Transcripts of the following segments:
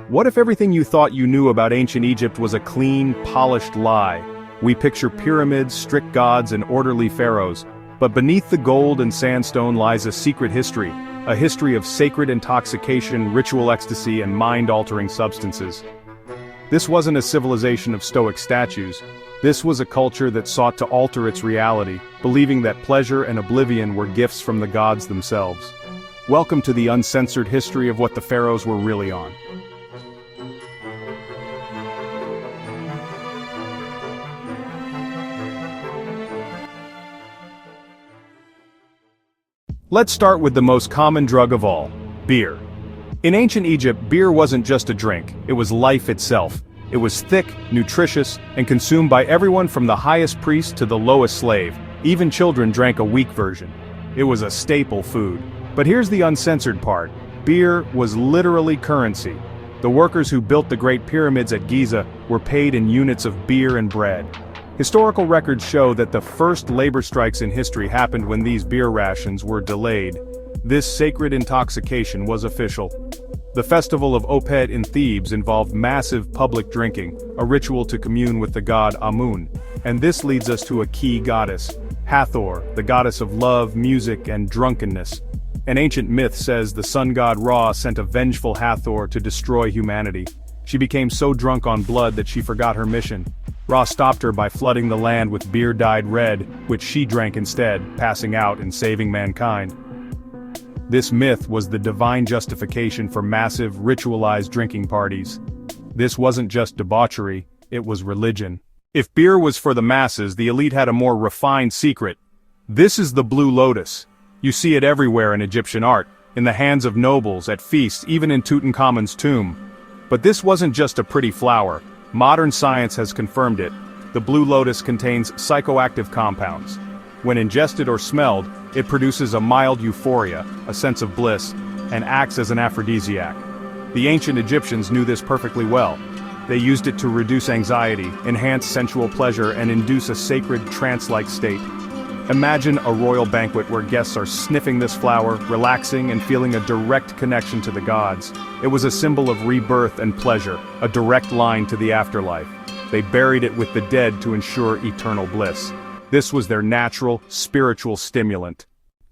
What if everything you thought you knew about ancient Egypt was a clean, polished lie? We picture pyramids, strict gods, and orderly pharaohs. But beneath the gold and sandstone lies a secret history, a history of sacred intoxication, ritual ecstasy, and mind-altering substances. This wasn't a civilization of stoic statues. This was a culture that sought to alter its reality, believing that pleasure and oblivion were gifts from the gods themselves. Welcome to the uncensored history of what the pharaohs were really on. Let's start with the most common drug of all, beer. In ancient Egypt, beer wasn't just a drink, it was life itself. It was thick, nutritious, and consumed by everyone from the highest priest to the lowest slave. Even children drank a weak version. It was a staple food. But here's the uncensored part. Beer was literally currency. The workers who built the Great Pyramids at Giza were paid in units of beer and bread. Historical records show that the first labor strikes in history happened when these beer rations were delayed. This sacred intoxication was official. The festival of Opet in Thebes involved massive public drinking, a ritual to commune with the god Amun. And this leads us to a key goddess, Hathor, the goddess of love, music, and drunkenness. An ancient myth says the sun god Ra sent a vengeful Hathor to destroy humanity. She became so drunk on blood that she forgot her mission. Ra stopped her by flooding the land with beer dyed red, which she drank instead, passing out and saving mankind. This myth was the divine justification for massive, ritualized drinking parties. This wasn't just debauchery, it was religion. If beer was for the masses, the elite had a more refined secret. This is the blue lotus. You see it everywhere in Egyptian art, in the hands of nobles, at feasts, even in Tutankhamun's tomb. But this wasn't just a pretty flower. Modern science has confirmed it. The blue lotus contains psychoactive compounds. When ingested or smelled, it produces a mild euphoria, a sense of bliss, and acts as an aphrodisiac. The ancient Egyptians knew this perfectly well. They used it to reduce anxiety, enhance sensual pleasure, and induce a sacred trance-like state. Imagine a royal banquet where guests are sniffing this flower, relaxing, and feeling a direct connection to the gods. It was a symbol of rebirth and pleasure, a direct line to the afterlife. They buried it with the dead to ensure eternal bliss. This was their natural, spiritual stimulant.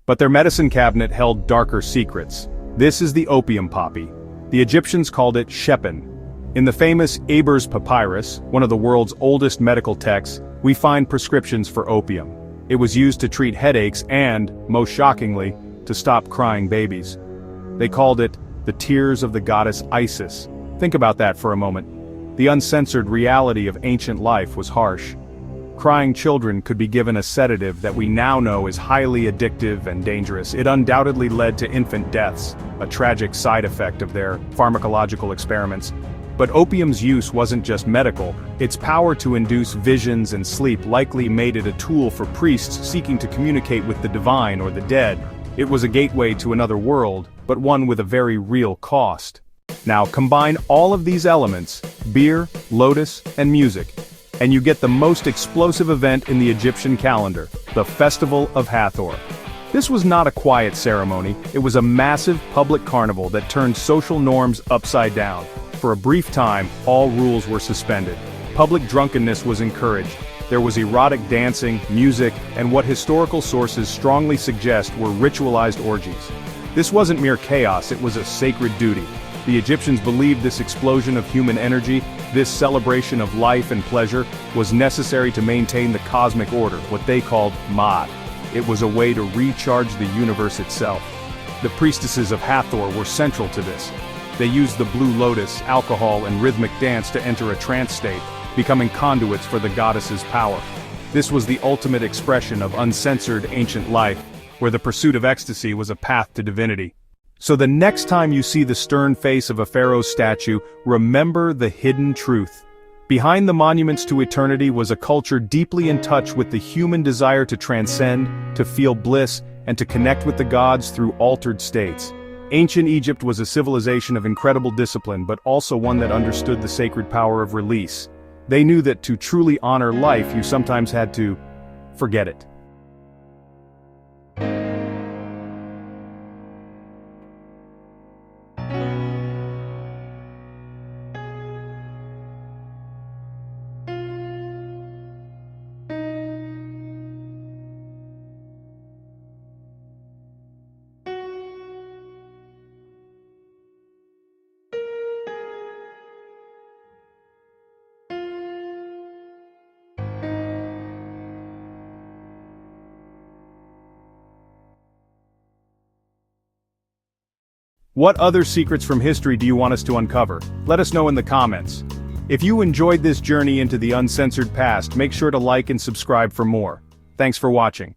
But their medicine cabinet held darker secrets. This is the opium poppy. The Egyptians called it shepen. In the famous Ebers Papyrus, one of the world's oldest medical texts, we find prescriptions for opium. It was used to treat headaches and, most shockingly, to stop crying babies. They called it the tears of the goddess Isis. Think about that for a moment. The uncensored reality of ancient life was harsh. Crying children could be given a sedative that we now know is highly addictive and dangerous. It undoubtedly led to infant deaths, a tragic side effect of their pharmacological experiments. But opium's use wasn't just medical. Its power to induce visions and sleep likely made it a tool for priests seeking to communicate with the divine or the dead. It was a gateway to another world, but one with a very real cost. Now combine all of these elements, beer, lotus, and music, and you get the most explosive event in the Egyptian calendar, the Festival of Hathor. This was not a quiet ceremony, it was a massive public carnival that turned social norms upside down. For a brief time, all rules were suspended. Public drunkenness was encouraged. There was erotic dancing, music, and what historical sources strongly suggest were ritualized orgies. This wasn't mere chaos, it was a sacred duty. The Egyptians believed this explosion of human energy, this celebration of life and pleasure, was necessary to maintain the cosmic order, what they called Ma'at. It was a way to recharge the universe itself. The priestesses of Hathor were central to this. They used the blue lotus, alcohol, and rhythmic dance to enter a trance state, becoming conduits for the goddess's power. This was the ultimate expression of uncensored ancient life, where the pursuit of ecstasy was a path to divinity. So the next time you see the stern face of a pharaoh's statue, remember the hidden truth. Behind the monuments to eternity was a culture deeply in touch with the human desire to transcend, to feel bliss, and to connect with the gods through altered states. Ancient Egypt was a civilization of incredible discipline, but also one that understood the sacred power of release. They knew that to truly honor life, you sometimes had to forget it. What other secrets from history do you want us to uncover? Let us know in the comments. If you enjoyed this journey into the uncensored past, make sure to like and subscribe for more. Thanks for watching.